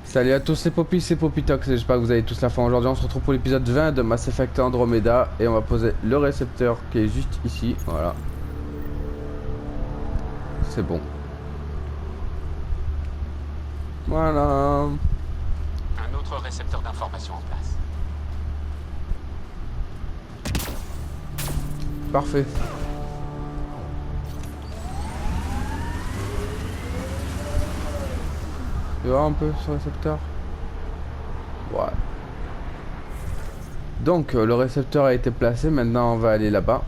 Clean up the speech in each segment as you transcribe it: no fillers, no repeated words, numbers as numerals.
Salut à tous les popis, c'est Popitox et j'espère que vous avez tous la forme. Aujourd'hui on se retrouve pour l'épisode 20 de Mass Effect Andromeda et on va poser le récepteur qui est juste ici, voilà. C'est bon. Voilà. Un autre récepteur d'information en place. Parfait. Tu vois un peu ce récepteur? Ouais. Donc le récepteur a été placé, maintenant on va aller là-bas.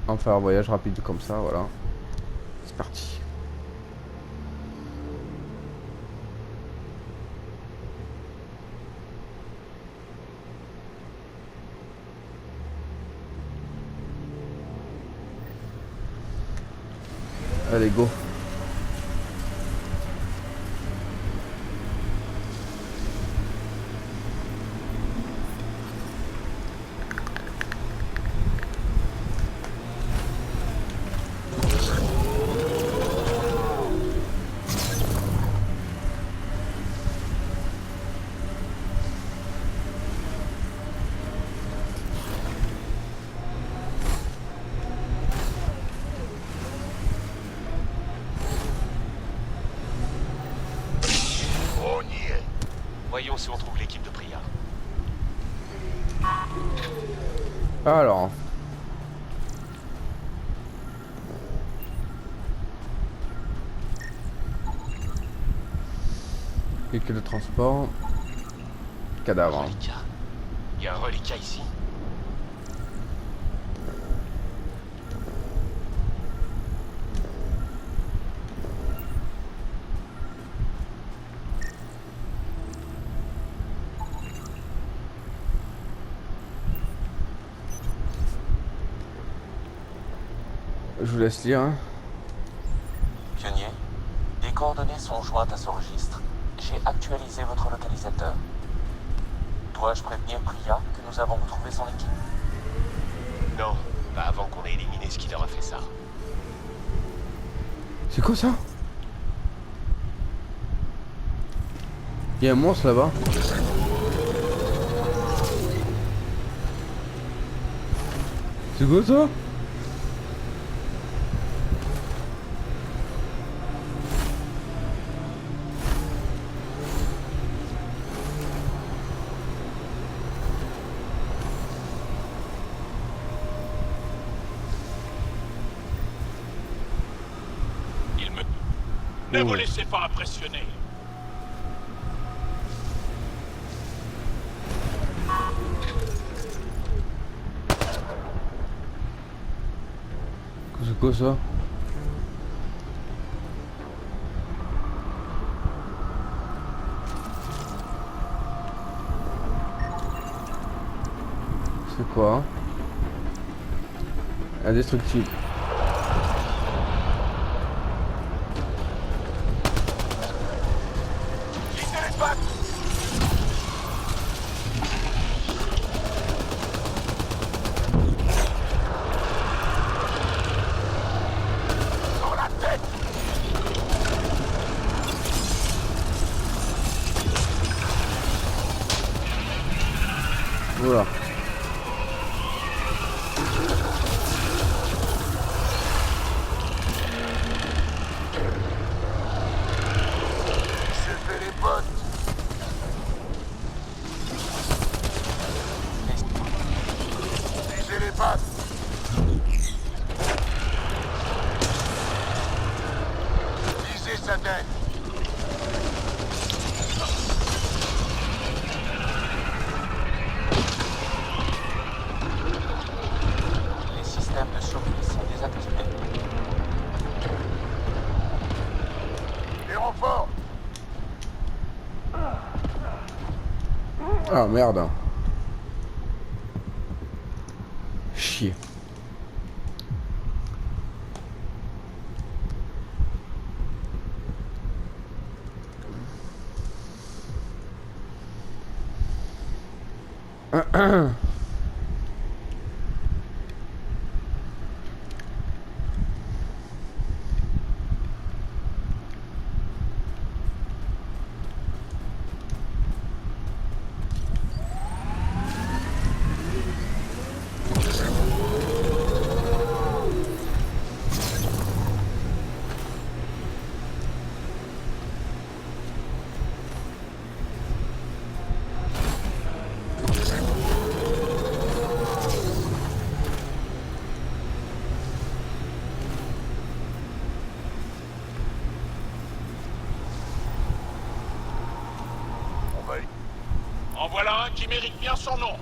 On va faire un voyage rapide comme ça, voilà. C'est parti. Allez, go. On y est. Voyons si on trouve l'équipe de Priya. Alors. Véhicule de transport. Cadavre. Reliquat. Il y a un reliquat ici. Je vous laisse lire, hein. Pionnier, des coordonnées sont jointes à ce registre. J'ai actualisé votre localisateur. Dois-je prévenir Priya que nous avons retrouvé son équipe? Non, pas avant qu'on ait éliminé ce qui leur a fait ça. C'est quoi ça? Il y a un monstre là-bas. C'est quoi ça? Ne vous laissez pas impressionner. C'est quoi ça? C'est quoi? Indestructible. Lisez les pattes. Sur la tête. Voilà. J'ai fait les potes. Lisez les pattes. Lisez sa tête. Les systèmes de survie sont désactivés. Les renforts. Ah merde. Chier. qui mérite bien son nom.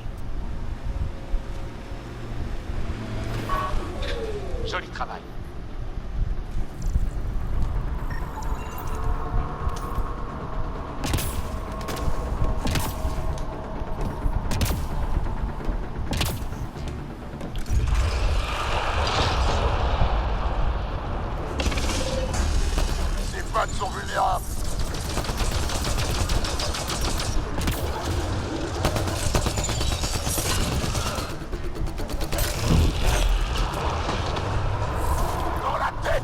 Joli travail. Ces pattes sont vulnérables. Dans la tête.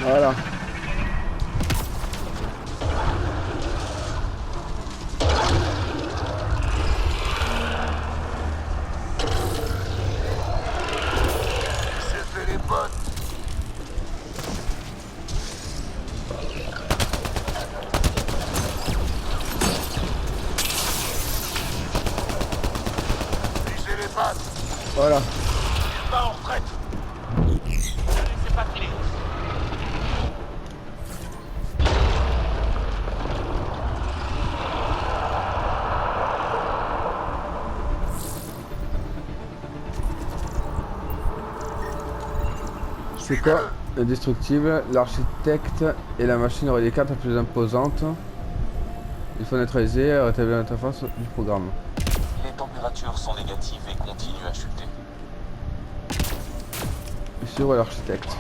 Voilà. C'est fait les potes. Lisez les pattes. Voilà. Il va en retraite. C'est pas fini. C'est quoi indestructible? L'architecte et la machine auraient les cartes les plus imposantes. Il faut neutraliser et rétablir l'interface du programme. Les températures sont négatives et continuent à chuter. Sur l'architecte.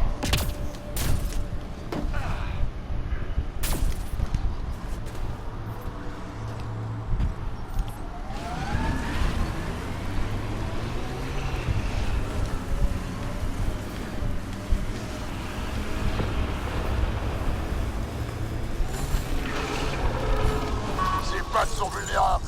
Ces pattes sont vulnérables.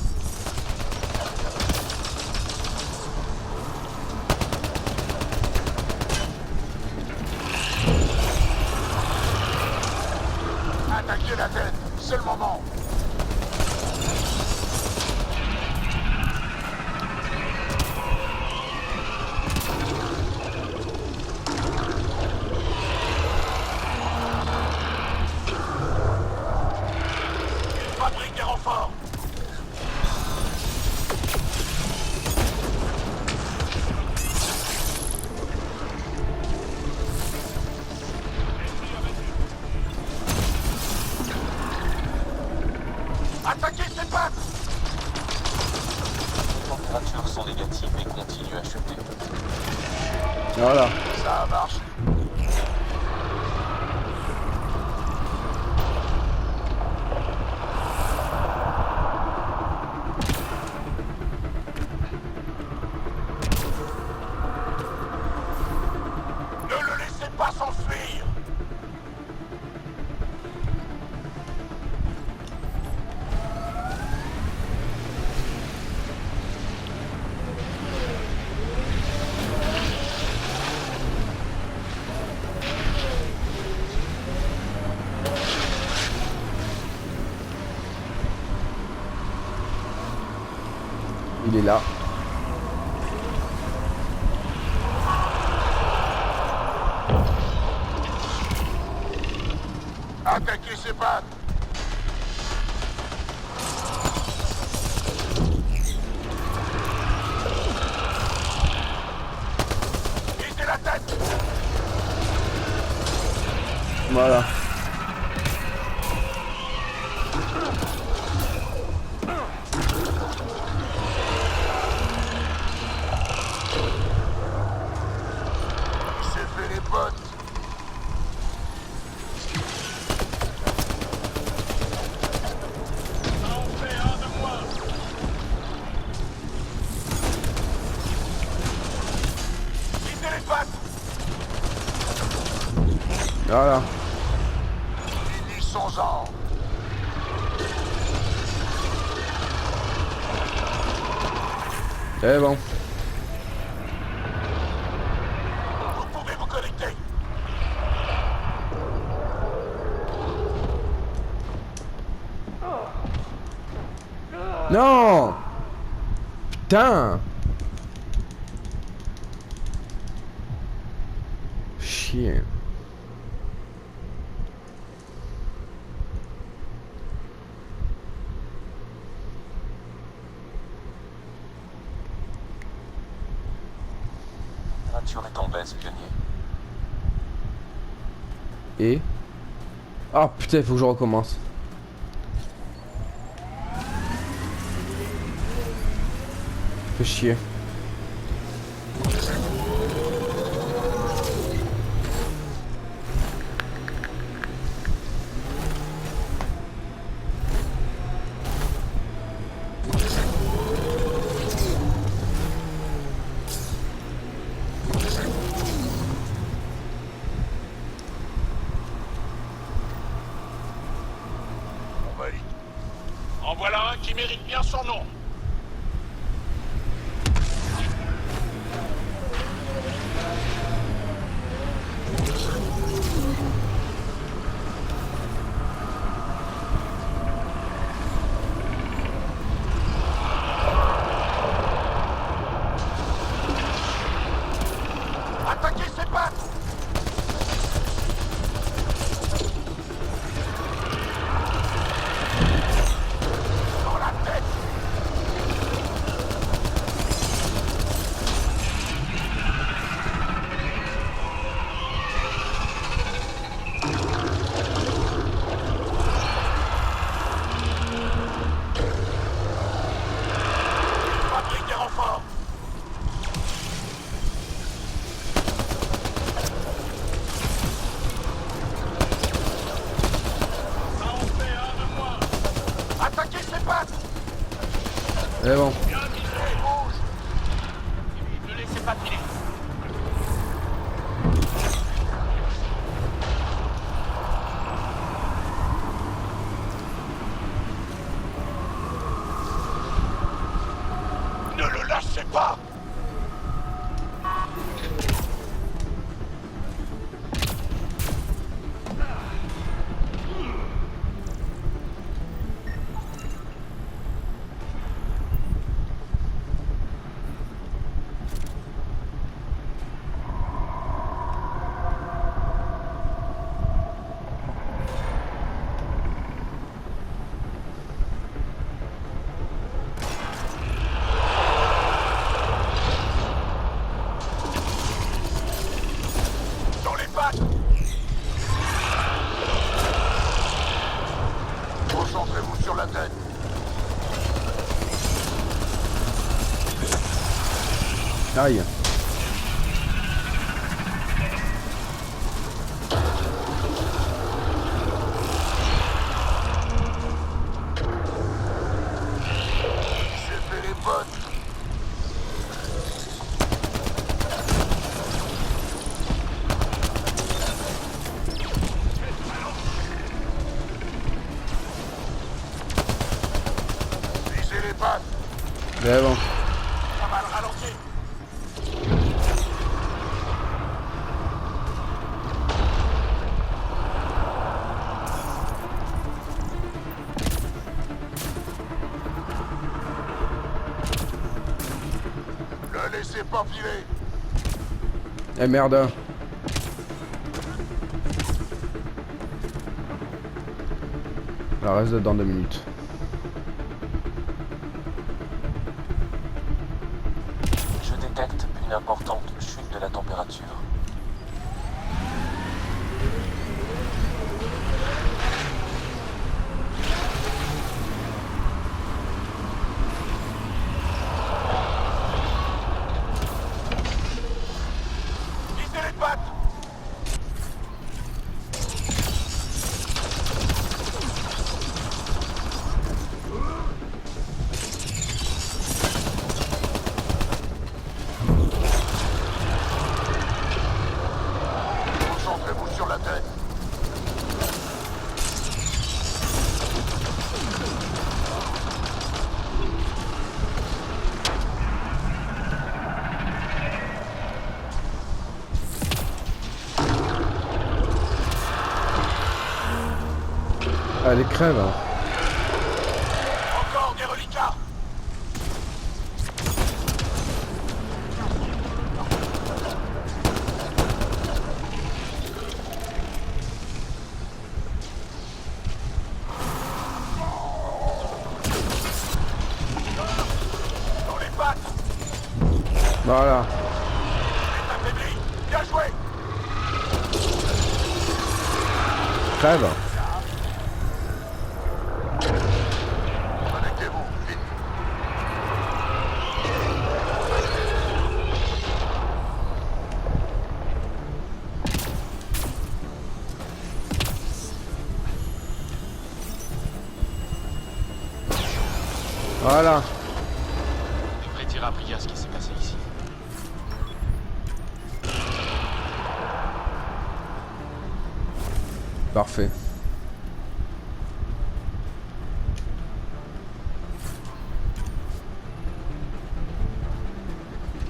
Attaquez la tête, c'est le moment. Il fabrique des renforts. Attaquez ces pattes. Les températures sont négatives et continuent à chuter. Voilà. Ça a marché. Ne le laissez pas s'enfuir. Il est là. Attaquez ses pattes. Visez la tête. Voilà. C'est fait les potes. Ça en fait un de moins. Visez les pattes. Voilà. Finissons-en. C'est bon. Vous pouvez vous connecter. Non! Putain! Chien. température est en baisse, pionnier. Et... Ah putain, il faut que je recommence. Fait chier. En voilà un qui mérite bien son nom. Attaquez ses pattes! Dans la tête! Fabrique des renforts! Ça en fait un de moins! Attaquez ses pattes! Et bon. Bien visé, bouge! Ne laissez pas filer! Ne le lâchez pas! Dans les pattes! Concentrez-vous sur la tête! Aïe. J'ai fait les potes! Visez les pattes! Et bon. Ça va le ralentir! Ne laissez pas filer! Eh merde. Alors reste dans 2 minutes. Je détecte une importante chute de la température. Visez les pattes! Concentrez-vous sur la tête! Allez, crève. Encore des reliquats! Dans les pattes! Voilà. Tapez crève. Connectez-vous, vite. Voilà. Je devrais dire à Priya ce qui s'est passé ici. Parfait.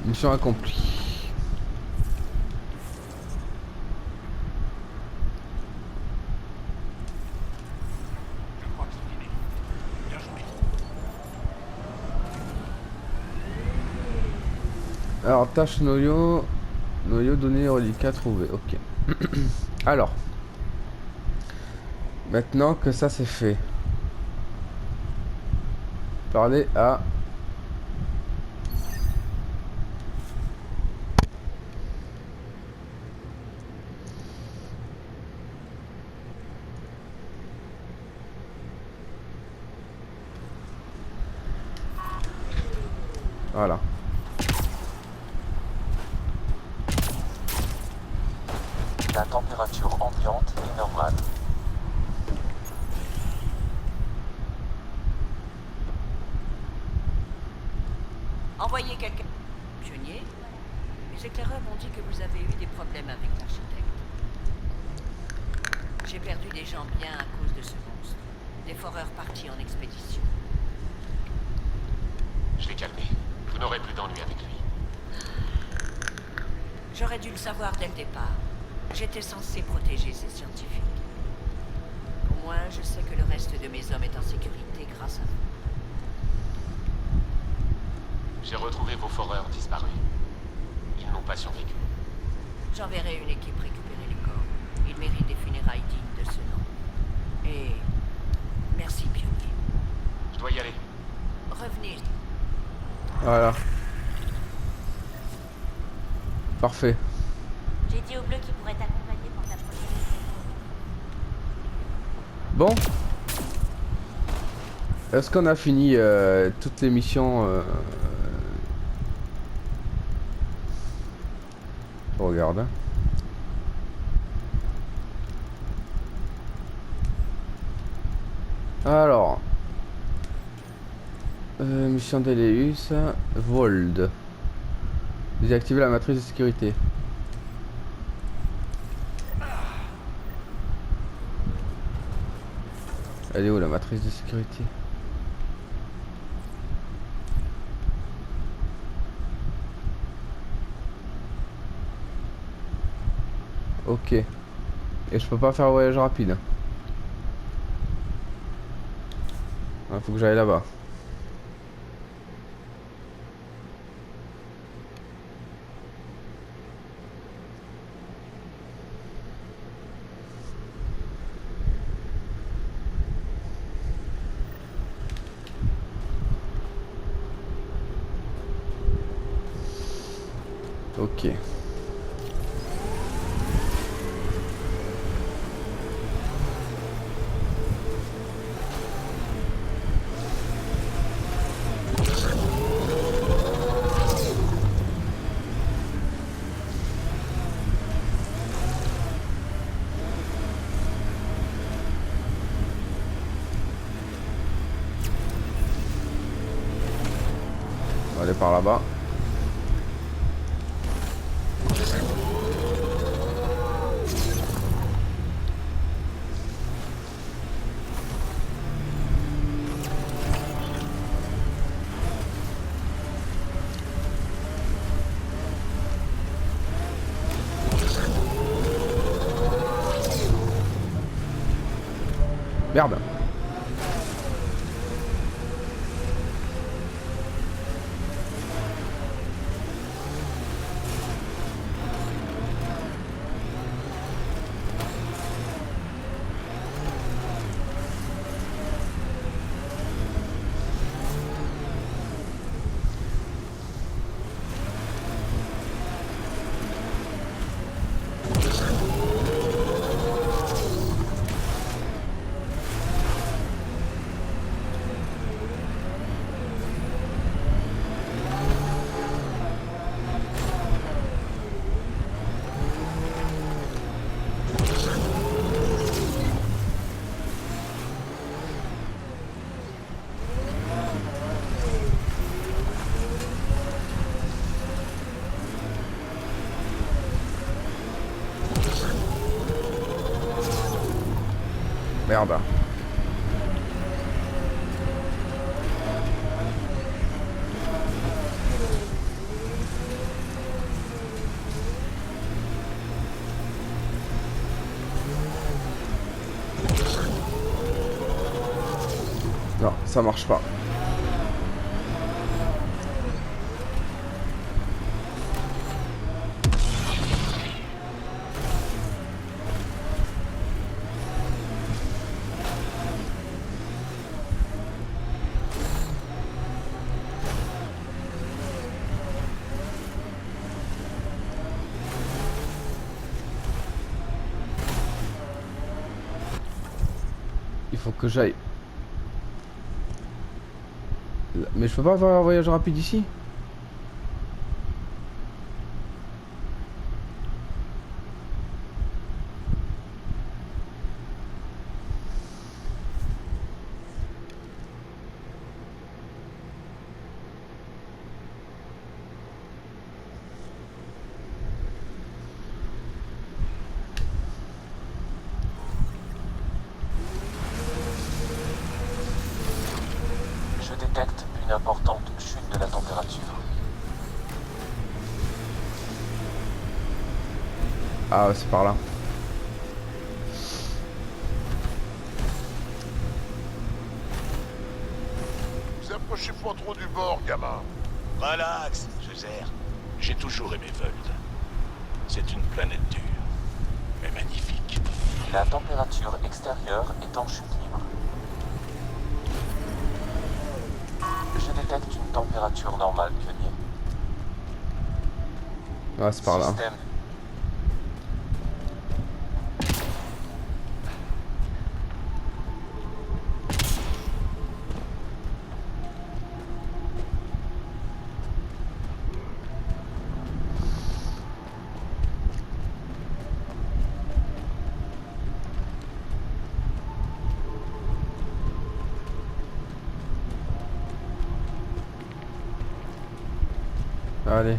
Mission accomplie. Je crois que c'est fini. Bien joué. Alors, tâche noyau. Noyau donné reliquat trouvé. Ok. Alors. Maintenant que ça c'est fait. Parler à... Voilà. La température ambiante est normale. Envoyez quelqu'un. Pionnier, les éclaireurs m'ont dit que vous avez eu des problèmes avec l'architecte. J'ai perdu des gens bien à cause de ce monstre. Des foreurs partis en expédition. Je l'ai calmé. Vous n'aurez plus d'ennui avec lui. J'aurais dû le savoir dès le départ. J'étais censé protéger ces scientifiques. Au moins, je sais que le reste de mes hommes est en sécurité grâce à vous. J'ai retrouvé vos foreurs disparus. Ils n'ont pas survécu. J'enverrai une équipe récupérer les corps. Ils méritent des funérailles dignes de ce nom. Et... merci, Pionnier. Je dois y aller. Revenez. Voilà. Parfait. J'ai dit au bleu qu'il pourrait t'accompagner pour ta prochaine mission. Bon. Est-ce qu'on a fini toutes les missions Je regarde. Hein. Alors. Mission d'Eleus. Vold. Désactiver la matrice de sécurité. Elle est où la matrice de sécurité? Ok. Et je peux pas faire voyage rapide. Il faut que j'aille là-bas. Ok. On va aller par là-bas. Merde. Merde. Non, ça marche pas. Il faut que j'aille. Mais je peux pas avoir un voyage rapide ici? Je détecte une importante chute de la température. Ah, c'est par là. Vous approchez pas trop du bord, gamin. Relax, je gère. J'ai toujours aimé Veld. C'est une planète dure, mais magnifique. La température extérieure est en chute libre. Je détecte une température normale, pionnier. Ah, c'est par là. Système. Allez.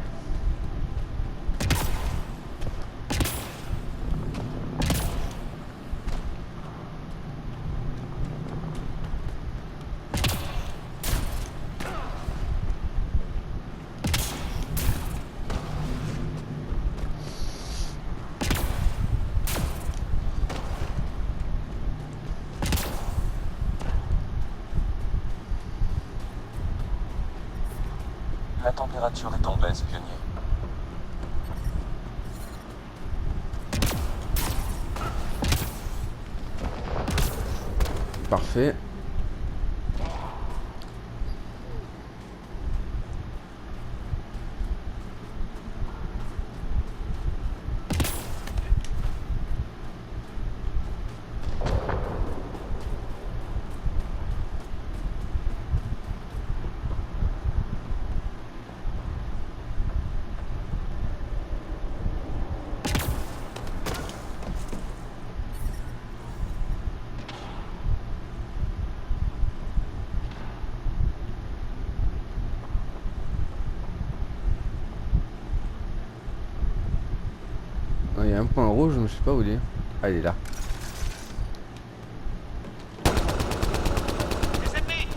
La température est en baisse, pionnier. Parfait. Il y a un point rouge, mais je sais pas où il est. Ah, il est là. Les ennemis!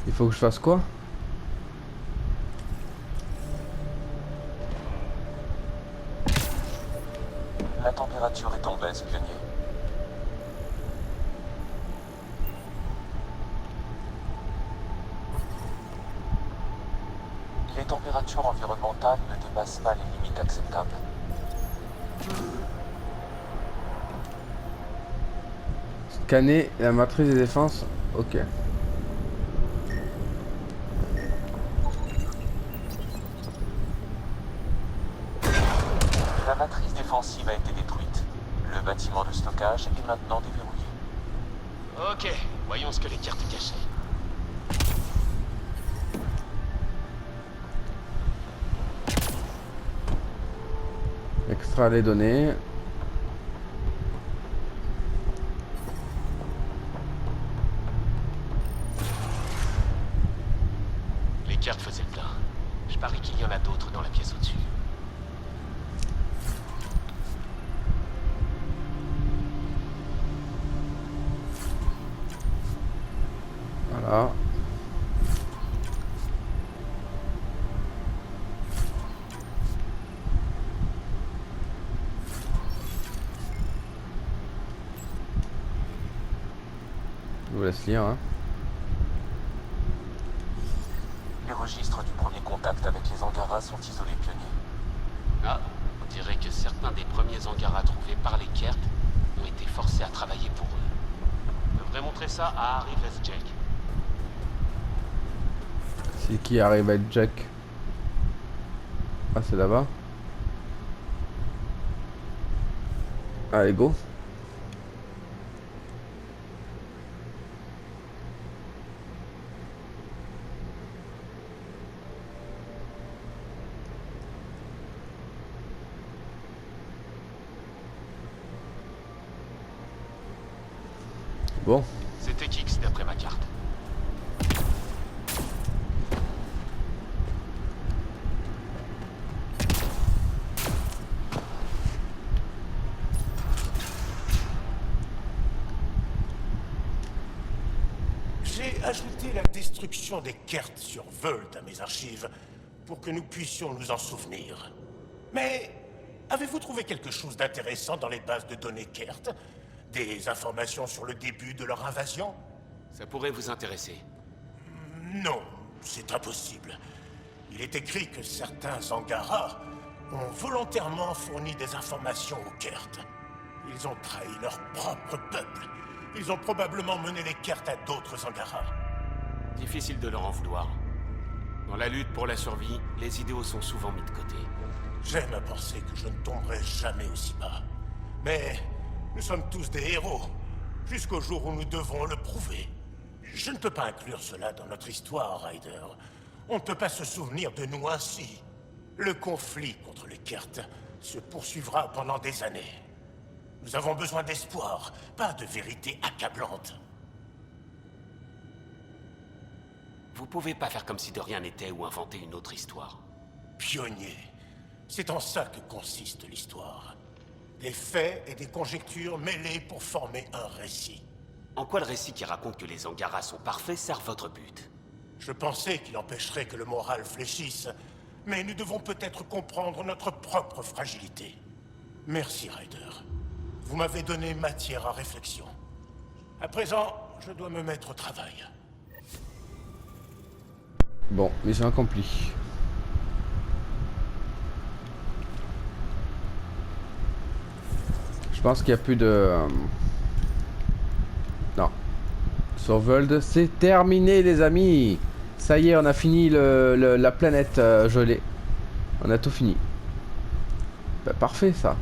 Il faut que je fasse quoi? La température est en baisse, pionnier. Les températures environnementales ne dépassent pas les limites acceptables. Scanner la matrice de défense. Ok. La matrice défensive a été détruite. Le bâtiment de stockage est maintenant déverrouillé. Ok, voyons ce que les cartes cachaient. Extraire les données. Kurt faisait le plein. Je parie qu'il y en a d'autres dans la pièce au-dessus. Voilà. Je vous laisse lire, hein. Les registres du premier contact avec les Angara sont isolés, pionnier. Ah, on dirait que certains des premiers Angara trouvés par les Kert ont été forcés à travailler pour eux. On devrait montrer ça à Harry Westjack. C'est qui arrive à être Jack? Ah, c'est là-bas. Allez, go. Bon, C'était Kix d'après ma carte. J'ai ajouté la destruction des Kert sur Völd à mes archives pour que nous puissions nous en souvenir. Mais avez-vous trouvé quelque chose d'intéressant dans les bases de données Kert? Des informations sur le début de leur invasion? Ça pourrait vous intéresser. Non, c'est impossible. Il est écrit que certains Angara ont volontairement fourni des informations aux Kert. Ils ont trahi leur propre peuple. Ils ont probablement mené les Kert à d'autres Angara. Difficile de leur en vouloir. Dans la lutte pour la survie, les idéaux sont souvent mis de côté. J'aime à penser que je ne tomberai jamais aussi bas. Mais nous sommes tous des héros, jusqu'au jour où nous devons le prouver. Je ne peux pas inclure cela dans notre histoire, Ryder. On ne peut pas se souvenir de nous ainsi. Le conflit contre les Kert se poursuivra pendant des années. Nous avons besoin d'espoir, pas de vérité accablante. Vous pouvez pas faire comme si de rien n'était ou inventer une autre histoire. Pionnier, c'est en ça que consiste l'histoire. Des faits et des conjectures mêlés pour former un récit. En quoi le récit qui raconte que les Angara sont parfaits sert votre but? Je pensais qu'il empêcherait que le moral fléchisse, mais nous devons peut-être comprendre notre propre fragilité. Merci, Ryder. Vous m'avez donné matière à réflexion. À présent, je dois me mettre au travail. bon, mission accomplie. Je pense qu'il n'y a plus de... Non. Sur Völd, c'est terminé les amis. Ça y est, on a fini la planète gelée. On a tout fini. Bah, parfait ça.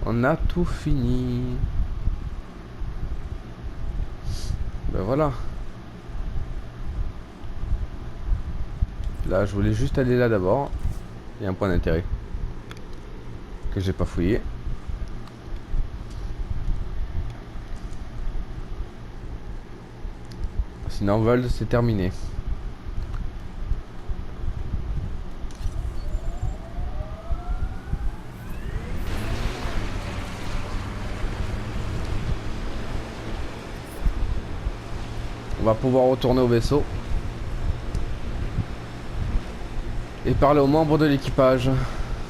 On a tout fini. Ben voilà. Là, je voulais juste aller là d'abord. Il y a un point d'intérêt que j'ai pas fouillé. Sinon, Völd, c'est terminé. On va pouvoir retourner au vaisseau et parler aux membres de l'équipage.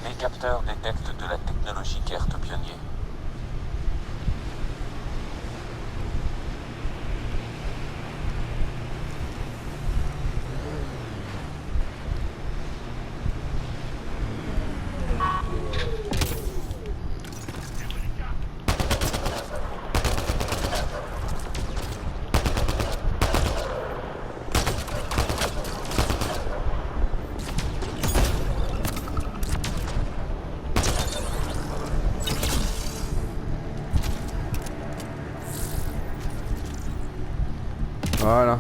Les capteurs détectent de la technologie Kert, pionnier. Voilà.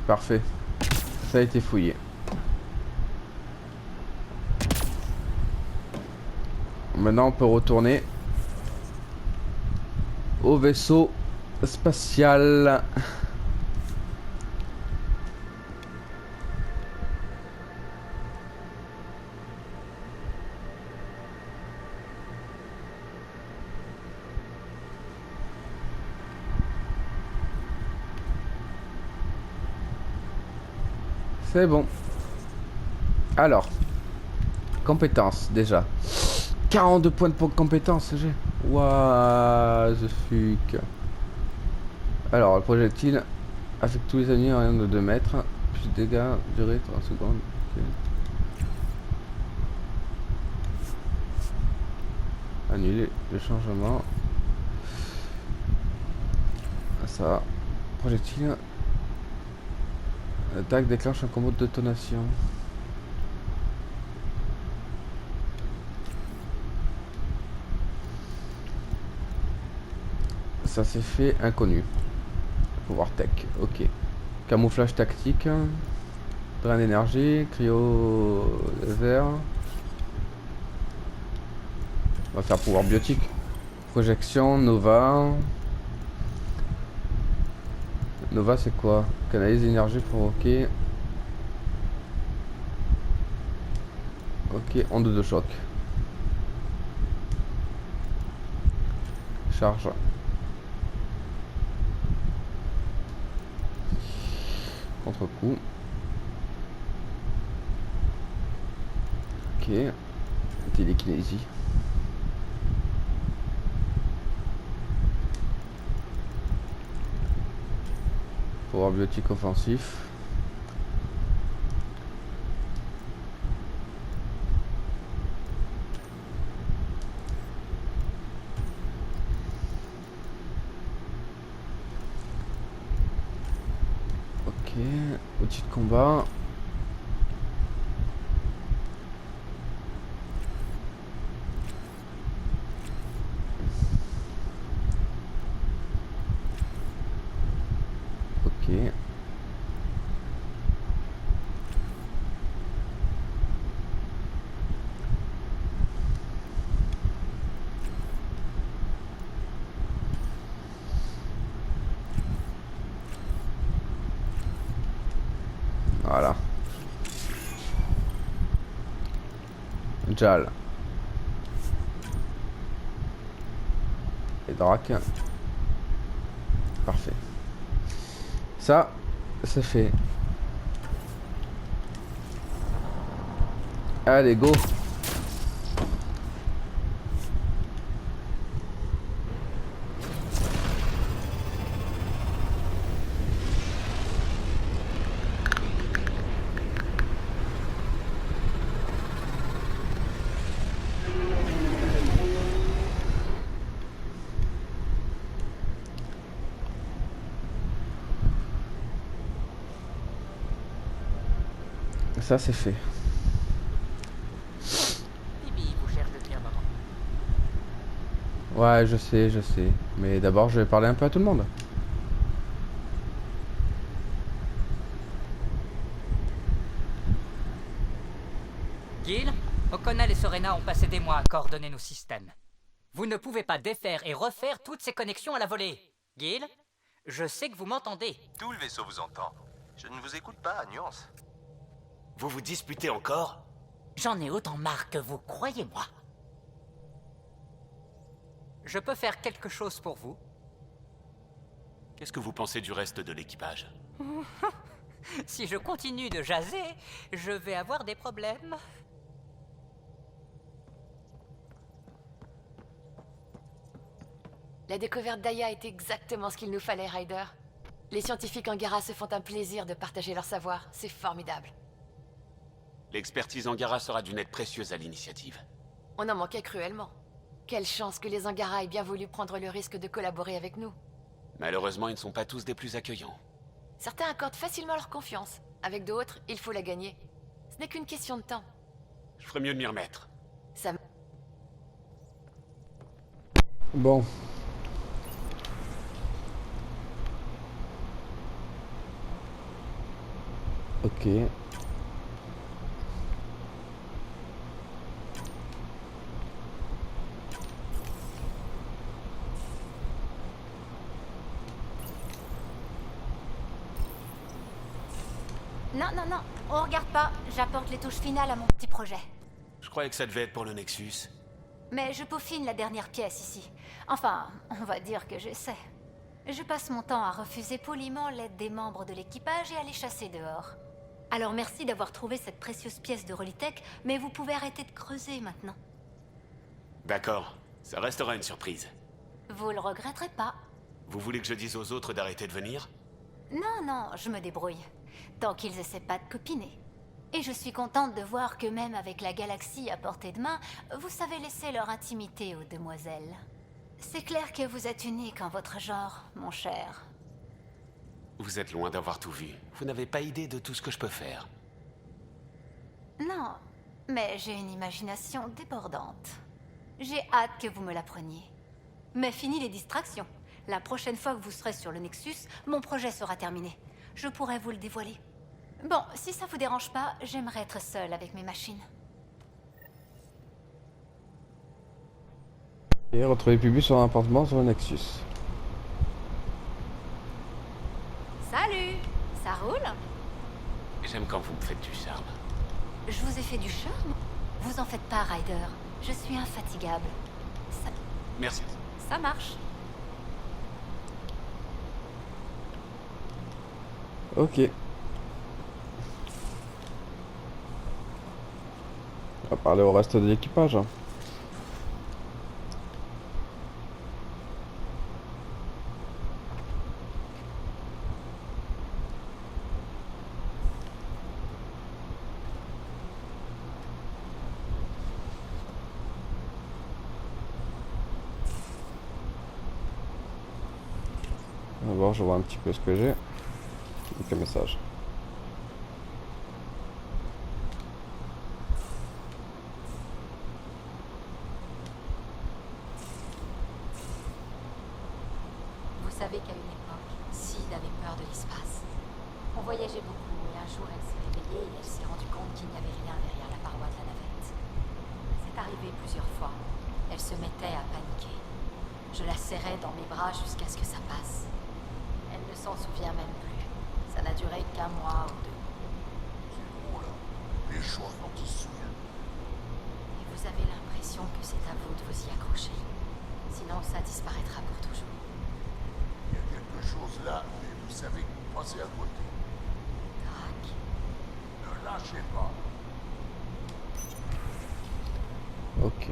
Parfait. Ça a été fouillé. Maintenant on peut retourner au vaisseau spatial. C'est bon. Alors, compétences déjà. 42 points de compétences, j'ai. Waouh, the fuck. Alors, le projectile affecte tous les ennemis à rien de 2 mètres. Plus de dégâts, durée 30 secondes. Okay. Annuler le changement. Ça. Projectile. L'attaque déclenche un combo de détonation. Ça c'est fait inconnu. Pouvoir tech, ok. Camouflage tactique. Drain d'énergie. Cryo laser. On va faire pouvoir biotique. Projection, Nova. Nova c'est quoi? Canalise l'énergie provoquée. Ok, onde de choc. Charge. Contre-coup. Ok. Télékinésie. Pouvoir biotique offensif. Ok, outil de combat. Ok. Voilà. Jal. Et Drac. Parfait. Ça, c'est fait. Allez, go. Ça, c'est fait. Bibi vous cherche depuis un moment. Ouais, je sais, je sais. Mais d'abord, je vais parler un peu à tout le monde. Gil, O'Connell et Serena ont passé des mois à coordonner nos systèmes. Vous ne pouvez pas défaire et refaire toutes ces connexions à la volée. Gil, je sais que vous m'entendez. Tout le vaisseau vous entend. Je ne vous écoute pas, nuance. Vous vous disputez encore? J'en ai autant marre que vous, croyez-moi. Je peux faire quelque chose pour vous? Qu'est-ce que vous pensez du reste de l'équipage? Si je continue de jaser, je vais avoir des problèmes. La découverte d'Aya est exactement ce qu'il nous fallait, Ryder. Les scientifiques Angara se font un plaisir de partager leur savoir. C'est formidable. L'expertise Angara sera d'une aide précieuse à l'initiative. On en manquait cruellement. Quelle chance que les Angara aient bien voulu prendre le risque de collaborer avec nous. Malheureusement, ils ne sont pas tous des plus accueillants. Certains accordent facilement leur confiance. Avec d'autres, il faut la gagner. Ce n'est qu'une question de temps. Je ferais mieux de m'y remettre. Ça Bon. Ok. Non, non, non, on regarde pas. J'apporte les touches finales à mon petit projet. Je croyais que ça devait être pour le Nexus. Mais je peaufine la dernière pièce ici. Enfin, on va dire que j'essaie. Je passe mon temps à refuser poliment l'aide des membres de l'équipage et à les chasser dehors. Alors merci d'avoir trouvé cette précieuse pièce de Rolitech, mais vous pouvez arrêter de creuser maintenant. D'accord, ça restera une surprise. Vous le regretterez pas. Vous voulez que je dise aux autres d'arrêter de venir? Non, non, je me débrouille. Tant qu'ils essaient pas de copiner. Et je suis contente de voir que même avec la galaxie à portée de main, vous savez laisser leur intimité aux demoiselles. C'est clair que vous êtes unique en votre genre, mon cher. Vous êtes loin d'avoir tout vu. Vous n'avez pas idée de tout ce que je peux faire. Non, mais j'ai une imagination débordante. J'ai hâte que vous me l'appreniez. Mais fini les distractions. La prochaine fois que vous serez sur le Nexus, mon projet sera terminé. Je pourrai vous le dévoiler. Bon, si ça vous dérange pas, j'aimerais être seule avec mes machines. Et retrouver Pubu sur un appartement sur le Nexus. Salut! Ça roule? J'aime quand vous me faites du charme. Je vous ai fait du charme? Vous en faites pas, Ryder. Je suis infatigable. Merci. Ça marche. Ok. On va parler au reste de l'équipage. On va voir, je vois un petit peu ce que j'ai. Quelques messages. Vous savez qu'à une époque, Sid avait peur de l'espace. On voyageait beaucoup et un jour elle s'est réveillée et elle s'est rendue compte qu'il n'y avait rien derrière la paroi de la navette. C'est arrivé plusieurs fois. Elle se mettait à paniquer. Je la serrais dans mes bras jusqu'à ce que ça passe. Elle ne s'en souvient même plus. Ça n'a duré qu'un mois ou deux. C'est drôle, hein. Les choses dont il se souvient. Et vous avez l'impression que c'est à vous de vous y accrocher. Sinon, ça disparaîtra pour toujours. Il y a quelque chose là, mais vous savez que vous passez à côté. Drac, Ne lâchez pas. Ok.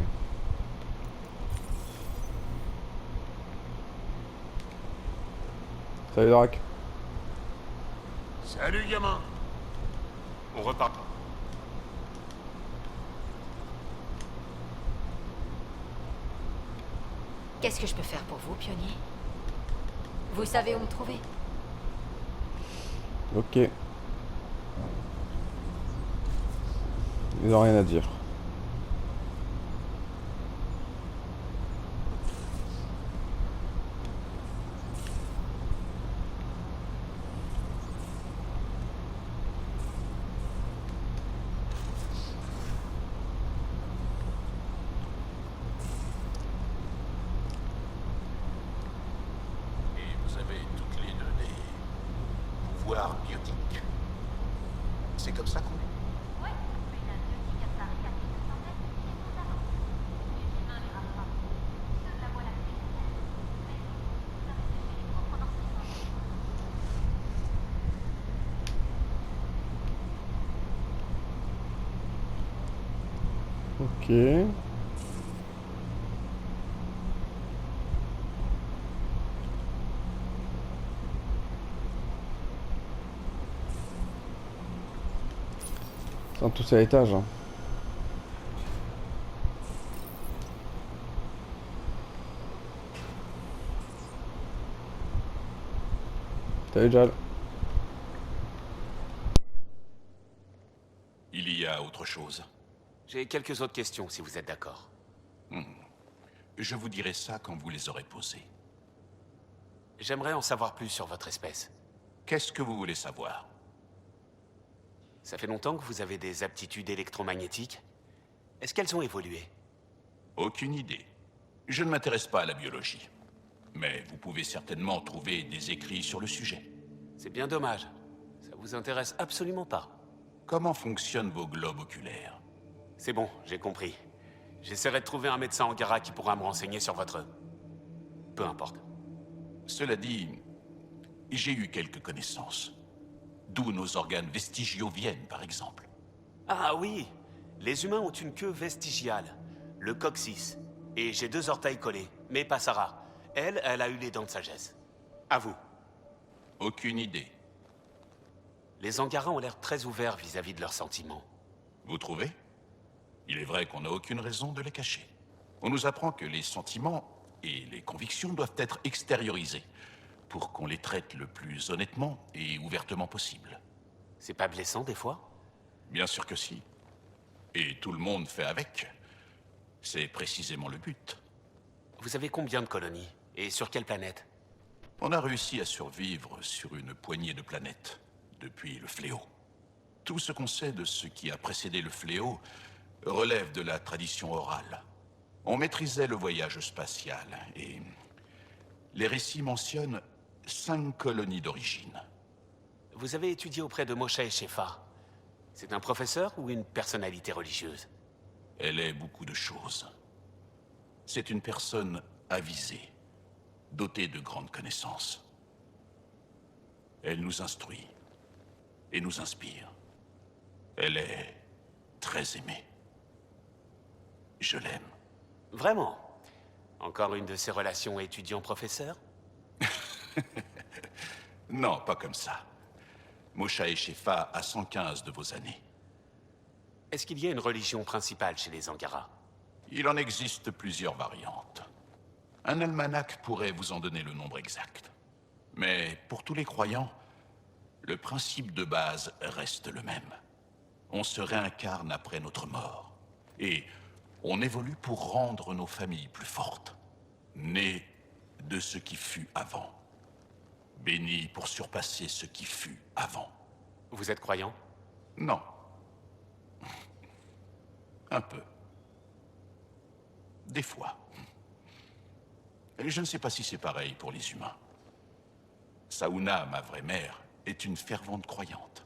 Salut Drac. Salut, gamin. On repart. qu'est-ce que je peux faire pour vous, pionnier? Vous savez où me trouver? Ok. Ils n'ont rien à dire. Et vous avez toutes les deux des pouvoirs biotiques. C'est comme ça qu'on dit? Ouais, mais la biotique a Paris à 1900 mètres et son avant. Les humains les ratent pas. Ceux de la voie lactée. Mais vous avez séché les cours pendant 6 ans. Ok. Ils sont tous à l'étage. Hein. Salut Jal. Il y a autre chose. J'ai quelques autres questions, si vous êtes d'accord. Je vous dirai ça quand vous les aurez posées. J'aimerais en savoir plus sur votre espèce. Qu'est-ce que vous voulez savoir? Ça fait longtemps que vous avez des aptitudes électromagnétiques. Est-ce qu'elles ont évolué? Aucune idée. Je ne m'intéresse pas à la biologie. Mais vous pouvez certainement trouver des écrits sur le sujet. C'est bien dommage. Ça vous intéresse absolument pas. Comment fonctionnent vos globes oculaires? C'est bon, j'ai compris. J'essaierai de trouver un médecin Angara qui pourra me renseigner sur votre... Peu importe. Cela dit, j'ai eu quelques connaissances. D'où nos organes vestigiaux viennent, par exemple. Ah oui, les humains ont une queue vestigiale, le coccyx. Et j'ai 2 orteils collés, mais pas Sarah. Elle a eu les dents de sagesse. À vous. Aucune idée. Les Angara ont l'air très ouverts vis-à-vis de leurs sentiments. Vous trouvez? Il est vrai qu'on n'a aucune raison de les cacher. On nous apprend que les sentiments et les convictions doivent être extériorisés pour qu'on les traite le plus honnêtement et ouvertement possible. C'est pas blessant des fois? Bien sûr que si. Et tout le monde fait avec. C'est précisément le but. Vous avez combien de colonies? Et sur quelle planète? On a réussi à survivre sur une poignée de planètes depuis le fléau. Tout ce qu'on sait de ce qui a précédé le fléau relève de la tradition orale. On maîtrisait le voyage spatial et les récits mentionnent 5 colonies d'origine. Vous avez étudié auprès de Moshae Shefa. C'est un professeur ou une personnalité religieuse? Elle est beaucoup de choses. C'est une personne avisée, dotée de grandes connaissances. Elle nous instruit et nous inspire. Elle est très aimée. Je l'aime. Vraiment? Encore une de ces relations étudiant-professeur? Non, pas comme ça. Moshae Shefa a 115 de vos années. Est-ce qu'il y a une religion principale chez les Angara? Il en existe plusieurs variantes. Un almanach pourrait vous en donner le nombre exact. Mais pour tous les croyants, le principe de base reste le même. On se réincarne après notre mort. Et on évolue pour rendre nos familles plus fortes. Nés de ce qui fut avant. Bénis pour surpasser ce qui fut avant. Vous êtes croyant? Non. Un peu. Des fois. Et je ne sais pas si c'est pareil pour les humains. Sauna, ma vraie mère, est une fervente croyante.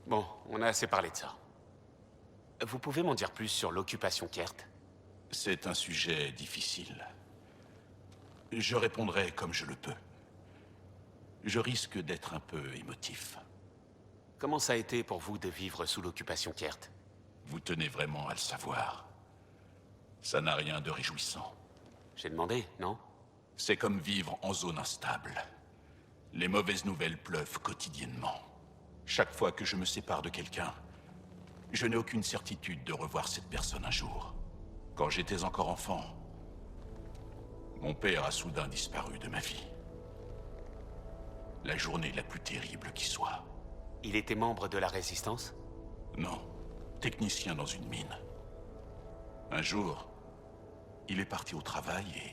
Bon, on a assez parlé de ça. Vous pouvez m'en dire plus sur l'occupation Kert? C'est un sujet difficile. Je répondrai comme je le peux. Je risque d'être un peu émotif. Comment ça a été pour vous de vivre sous l'occupation Kert? Vous tenez vraiment à le savoir. Ça n'a rien de réjouissant. J'ai demandé, non? C'est comme vivre en zone instable. Les mauvaises nouvelles pleuvent quotidiennement. Chaque fois que je me sépare de quelqu'un, je n'ai aucune certitude de revoir cette personne un jour. Quand j'étais encore enfant, mon père a soudain disparu de ma vie. La journée la plus terrible qui soit. Il était membre de la Résistance? Non, technicien dans une mine. Un jour, il est parti au travail et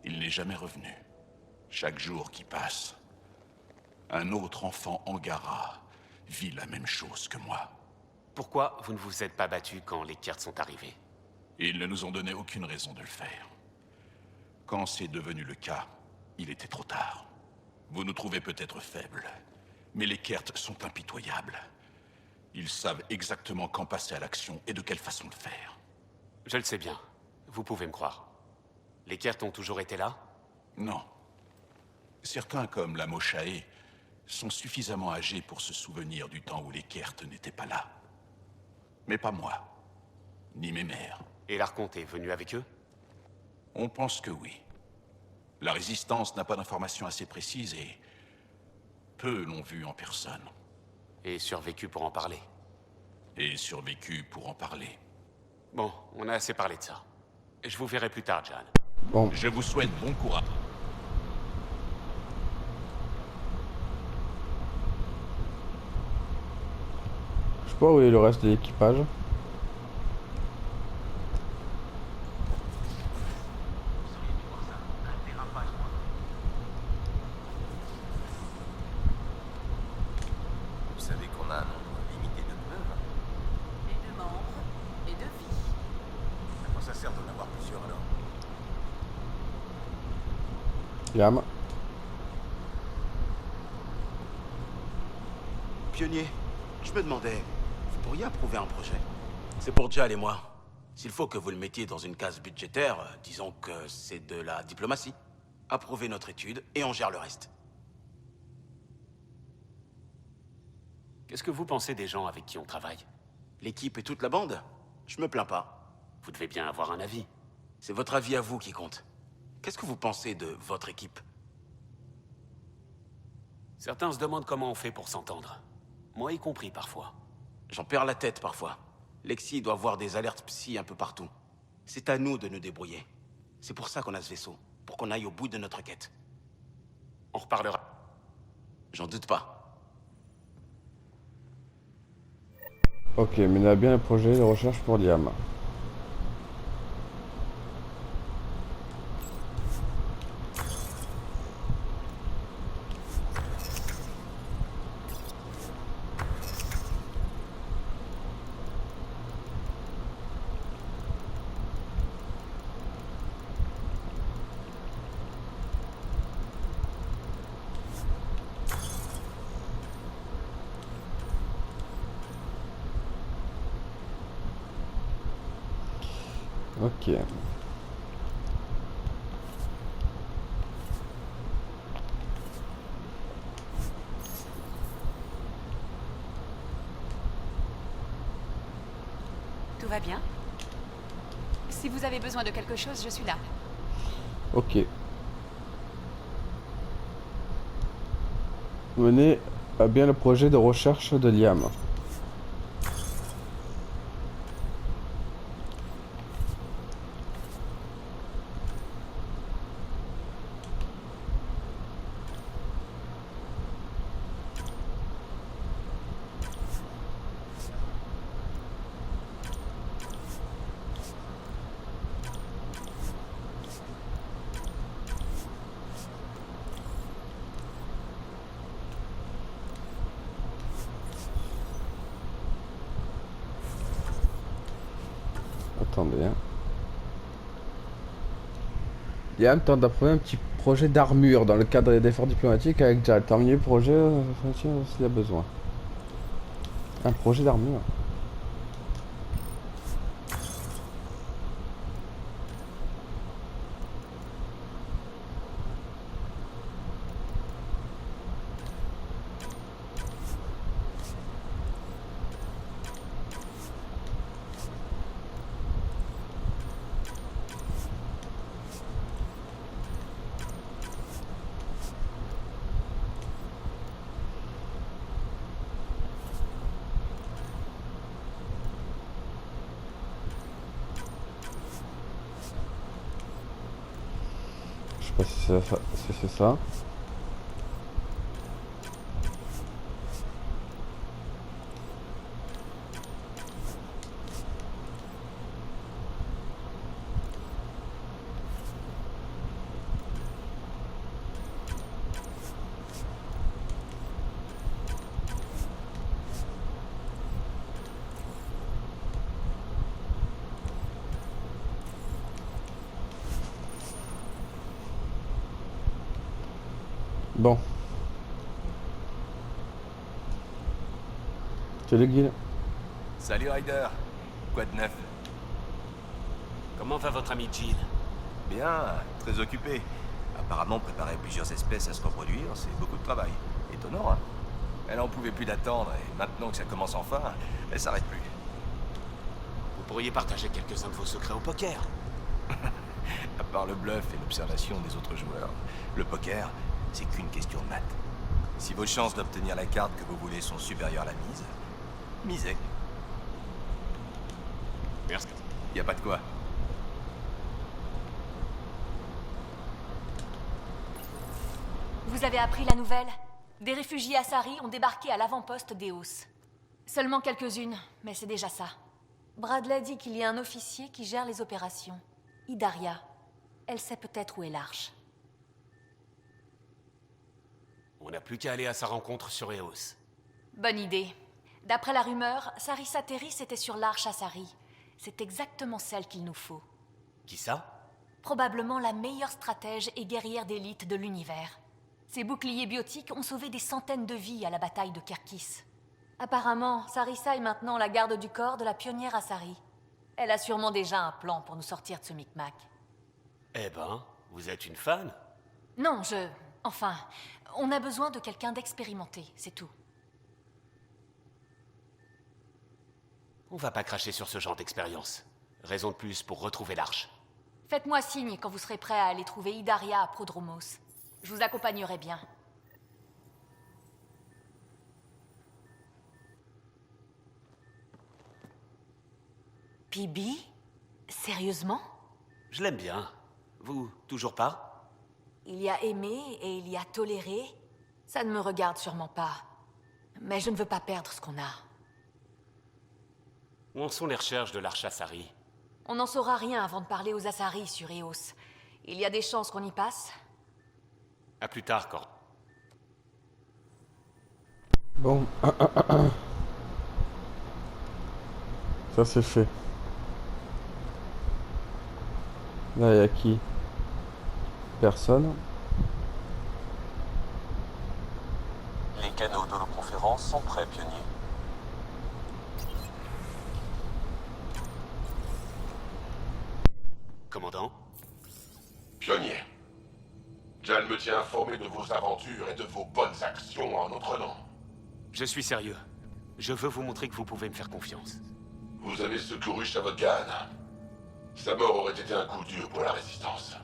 il n'est jamais revenu. Chaque jour qui passe, un autre enfant Angara vit la même chose que moi. Pourquoi vous ne vous êtes pas battu quand les Kert sont arrivés? Ils ne nous ont donné aucune raison de le faire. Quand c'est devenu le cas, il était trop tard. Vous nous trouvez peut-être faibles, mais les Kert sont impitoyables. Ils savent exactement quand passer à l'action et de quelle façon le faire. Je le sais bien. Vous pouvez me croire. Les Kert ont toujours été là? Non. Certains, comme la Moshae, sont suffisamment âgés pour se souvenir du temps où les Kert n'étaient pas là. Mais pas moi, ni mes mères. Et l'Archonte est venu avec eux? On pense que oui. La Résistance n'a pas d'informations assez précises et peu l'ont vu en personne. Et survécu pour en parler? Et survécu pour en parler. Bon, on a assez parlé de ça. Je vous verrai plus tard, Jan. Bon. Je vous souhaite bon courage. Je sais pas où est le reste de l'équipage. Vous savez qu'on a un nombre limité de pneus. Et de membres, et de vie. À quoi ça sert d'en avoir plusieurs alors? Yam. Pionnier, je me demandais, vous pourriez approuver un projet? C'est pour Jal et moi. S'il faut que vous le mettiez dans une case budgétaire, disons que c'est de la diplomatie. Approuvez notre étude et on gère le reste. Qu'est-ce que vous pensez des gens avec qui on travaille? L'équipe et toute la bande? Je me plains pas. Vous devez bien avoir un avis. C'est votre avis à vous qui compte. Qu'est-ce que vous pensez de votre équipe? Certains se demandent comment on fait pour s'entendre. Moi y compris parfois. J'en perds la tête parfois. Lexi doit voir des alertes psy un peu partout. C'est à nous de nous débrouiller. C'est pour ça qu'on a ce vaisseau. Pour qu'on aille au bout de notre quête. On reparlera. J'en doute pas. Ok, mais on a bien un projet de recherche pour Liam. Ok. Tout va bien? Si vous avez besoin de quelque chose, je suis là. Ok. Menez à bien le projet de recherche de Liam. Attendez, hein. Liam tente d'approuver un petit projet d'armure dans le cadre d'efforts diplomatiques avec Jal. Terminer le projet s'il y a besoin. Un projet d'armure. Je sais pas si c'est ça. Bon. Salut Guil. Salut Ryder. Quoi de neuf? Comment va votre ami Jill? Bien, très occupé. Apparemment, préparer plusieurs espèces à se reproduire, c'est beaucoup de travail. Étonnant, hein? Elle en pouvait plus d'attendre, et maintenant que ça commence enfin, elle s'arrête plus. Vous pourriez partager quelques-uns de vos secrets au poker. À part le bluff et l'observation des autres joueurs, le poker, c'est qu'une question de maths. Si vos chances d'obtenir la carte que vous voulez sont supérieures à la mise, misez. Merci. Y a pas de quoi. Vous avez appris la nouvelle? Des réfugiés Asari ont débarqué à l'avant-poste d'Eos. Seulement quelques-unes, mais c'est déjà ça. Bradley dit qu'il y a un officier qui gère les opérations. Idaria. Elle sait peut-être où est l'Arche. On n'a plus qu'à aller à sa rencontre sur Eos. Bonne idée. D'après la rumeur, Sarissa Terris était sur l'Arche Asari. C'est exactement celle qu'il nous faut. Qui ça? Probablement la meilleure stratège et guerrière d'élite de l'univers. Ses boucliers biotiques ont sauvé des centaines de vies à la bataille de Kirkis. Apparemment, Sarissa est maintenant la garde du corps de la pionnière Asari. Elle a sûrement déjà un plan pour nous sortir de ce micmac. Eh ben, vous êtes une fan? Non, Enfin, on a besoin de quelqu'un d'expérimenté, c'est tout. On va pas cracher sur ce genre d'expérience. Raison de plus pour retrouver l'arche. Faites-moi signe quand vous serez prêt à aller trouver Idaria à Prodromos. Je vous accompagnerai bien. Pibi? Sérieusement? Je l'aime bien. Vous, toujours pas? Il y a aimé et il y a toléré. Ça ne me regarde sûrement pas. Mais je ne veux pas perdre ce qu'on a. Où en sont les recherches de l'arche Asari? On n'en saura rien avant de parler aux Asari sur Eos. Il y a des chances qu'on y passe? À plus tard, Cor. Bon. Ça c'est fait. Là, il y a qui? Personne. Les canaux d'holoconférence sont prêts, pionnier. Commandant? Pionnier. Jal me tient informé de vos aventures et de vos bonnes actions en notre nom. Je suis sérieux. Je veux vous montrer que vous pouvez me faire confiance. Vous avez secouru Shavogan. Sa mort aurait été un coup dur pour la résistance.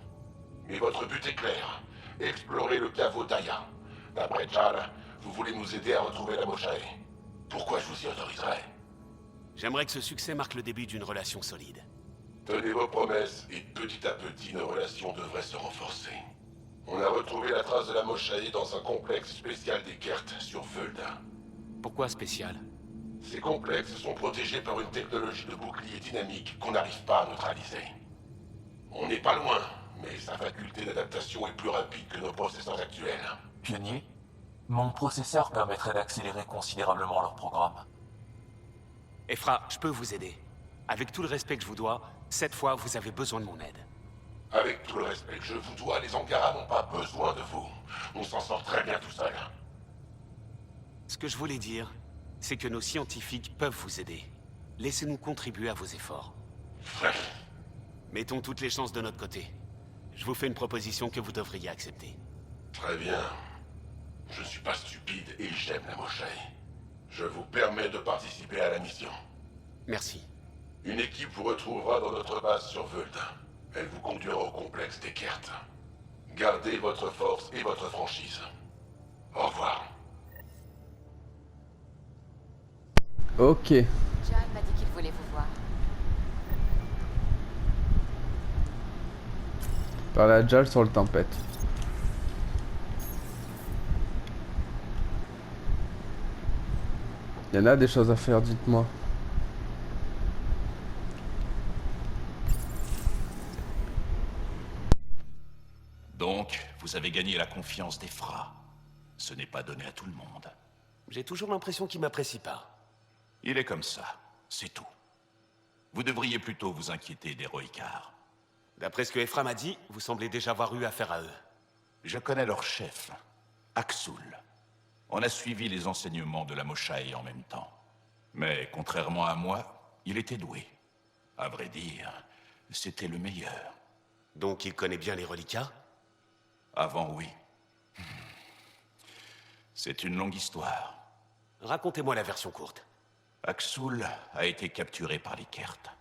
Mais votre but est clair. Explorer le caveau d'Aya. D'après Jal, vous voulez nous aider à retrouver la Moshae. Pourquoi je vous y autoriserai? J'aimerais que ce succès marque le début d'une relation solide. Tenez vos promesses et petit à petit nos relations devraient se renforcer. On a retrouvé la trace de la Moshae dans un complexe spécial des Kert sur Vulda. Pourquoi spécial? Ces complexes sont protégés par une technologie de bouclier dynamique qu'on n'arrive pas à neutraliser. On n'est pas loin, mais sa faculté d'adaptation est plus rapide que nos processeurs actuels. Pionnier, mon processeur permettrait d'accélérer considérablement leur programme. Ephra, je peux vous aider. Avec tout le respect que je vous dois, cette fois, vous avez besoin de mon aide. Avec tout le respect que je vous dois, les Angara n'ont pas besoin de vous. On s'en sort très bien tout seul. Ce que je voulais dire, c'est que nos scientifiques peuvent vous aider. Laissez-nous contribuer à vos efforts. Mettons toutes les chances de notre côté. Je vous fais une proposition que vous devriez accepter. Très bien. Je suis pas stupide et j'aime la Moshae. Je vous permets de participer à la mission. Merci. Une équipe vous retrouvera dans notre base sur Vult. Elle vous conduira au complexe des Kert. Gardez votre force et votre franchise. Au revoir. Ok. Jal m'a dit qu'il voulait vous voir. Parler à Jal sur le tempête. Il y en a des choses à faire, dites-moi. Donc, vous avez gagné la confiance d'Ephra. Ce n'est pas donné à tout le monde. J'ai toujours l'impression qu'il m'apprécie pas. Il est comme ça, c'est tout. Vous devriez plutôt vous inquiéter des Rohikar. D'après ce que Ephra m'a dit, vous semblez déjà avoir eu affaire à eux. Je connais leur chef, Aksul. On a suivi les enseignements de la Moshae en même temps. Mais contrairement à moi, il était doué. À vrai dire, c'était le meilleur. Donc il connaît bien les reliquats? Avant, oui. C'est une longue histoire. Racontez-moi la version courte. Aksul a été capturé par les Kert.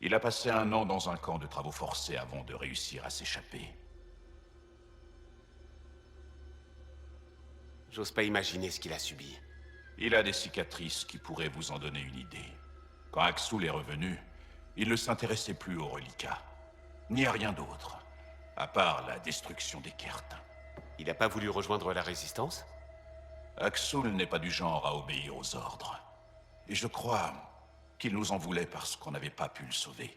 Il a passé 1 an dans un camp de travaux forcés avant de réussir à s'échapper. J'ose pas imaginer ce qu'il a subi. Il a des cicatrices qui pourraient vous en donner une idée. Quand Aksul est revenu, il ne s'intéressait plus aux reliquats, ni à rien d'autre, à part la destruction des Kert. Il n'a pas voulu rejoindre la résistance? Aksul n'est pas du genre à obéir aux ordres. Et je crois qu'il nous en voulait parce qu'on n'avait pas pu le sauver.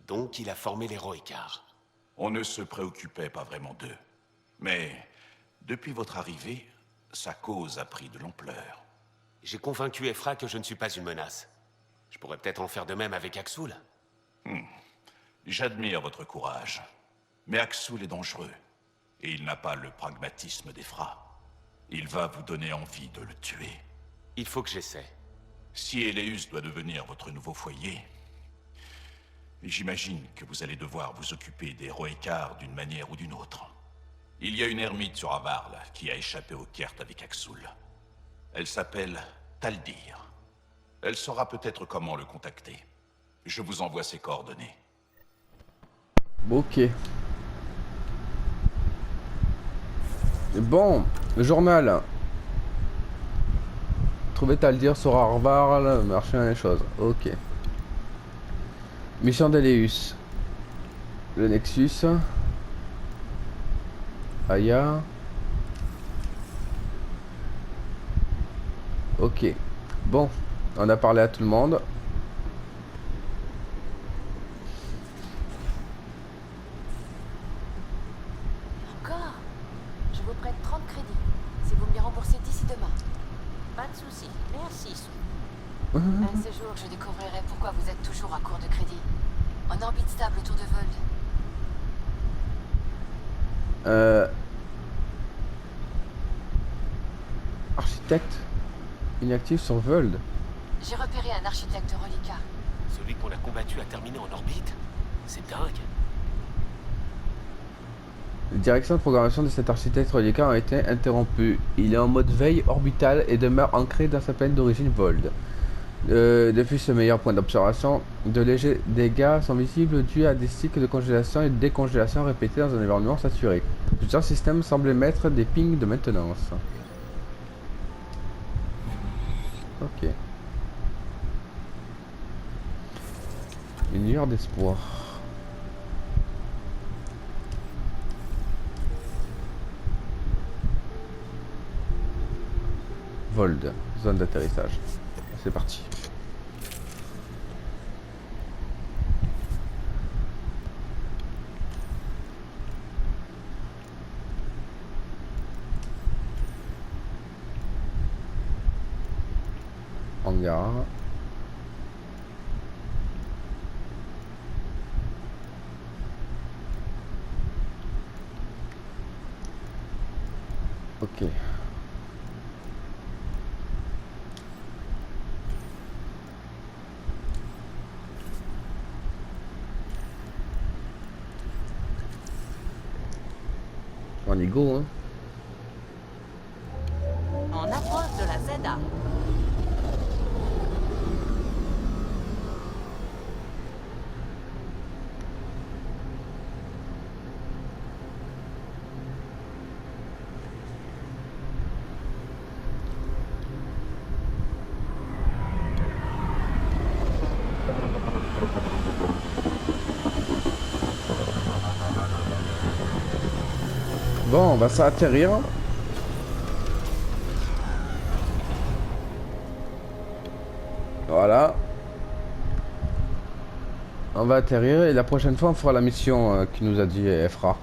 Donc il a formé les Rohikar. On ne se préoccupait pas vraiment d'eux. Mais depuis votre arrivée, sa cause a pris de l'ampleur. J'ai convaincu Ephra que je ne suis pas une menace. Je pourrais peut-être en faire de même avec Aksul. J'admire votre courage. Mais Aksul est dangereux. Et il n'a pas le pragmatisme d'Ephra. Il va vous donner envie de le tuer. Il faut que j'essaie. Si Eleus doit devenir votre nouveau foyer, j'imagine que vous allez devoir vous occuper des Roekar d'une manière ou d'une autre. Il y a une ermite sur Avarl qui a échappé au Kert avec Axul. Elle s'appelle Taldir. Elle saura peut-être comment le contacter. Je vous envoie ses coordonnées. Ok. Bon, le journal. Trouver Taldir sur Avarl, machin les choses. Ok. Mission d'Eleus. Le Nexus. Aya. Ok. Bon, on a parlé à tout le monde. Encore? Je vous prête 30 crédits. Si vous me les remboursez d'ici demain. Pas de soucis, merci. Un de ces jours, je découvrirai pourquoi vous êtes toujours à court de crédit. En orbite stable autour de Vold. Architecte inactif sur Vold. J'ai repéré un architecte reliquat. Celui qu'on a combattu a terminé en orbite? C'est dingue. Les directions de programmation de cet architecte reliquat ont été interrompues. Il est en mode veille orbitale et demeure ancré dans sa planète d'origine Vold. Depuis ce meilleur point d'observation, de légers dégâts sont visibles dus à des cycles de congélation et de décongélation répétés dans un environnement saturé. Plusieurs systèmes semblent émettre des pings de maintenance. Ok. Une lueur d'espoir. Vold, zone d'atterrissage. C'est parti. Hangar. Ok. On y go, hein. On approche de la ZA. Bon, on va s'atterrir. Voilà. On va atterrir et la prochaine fois on fera la mission qu'il nous a dit Efra.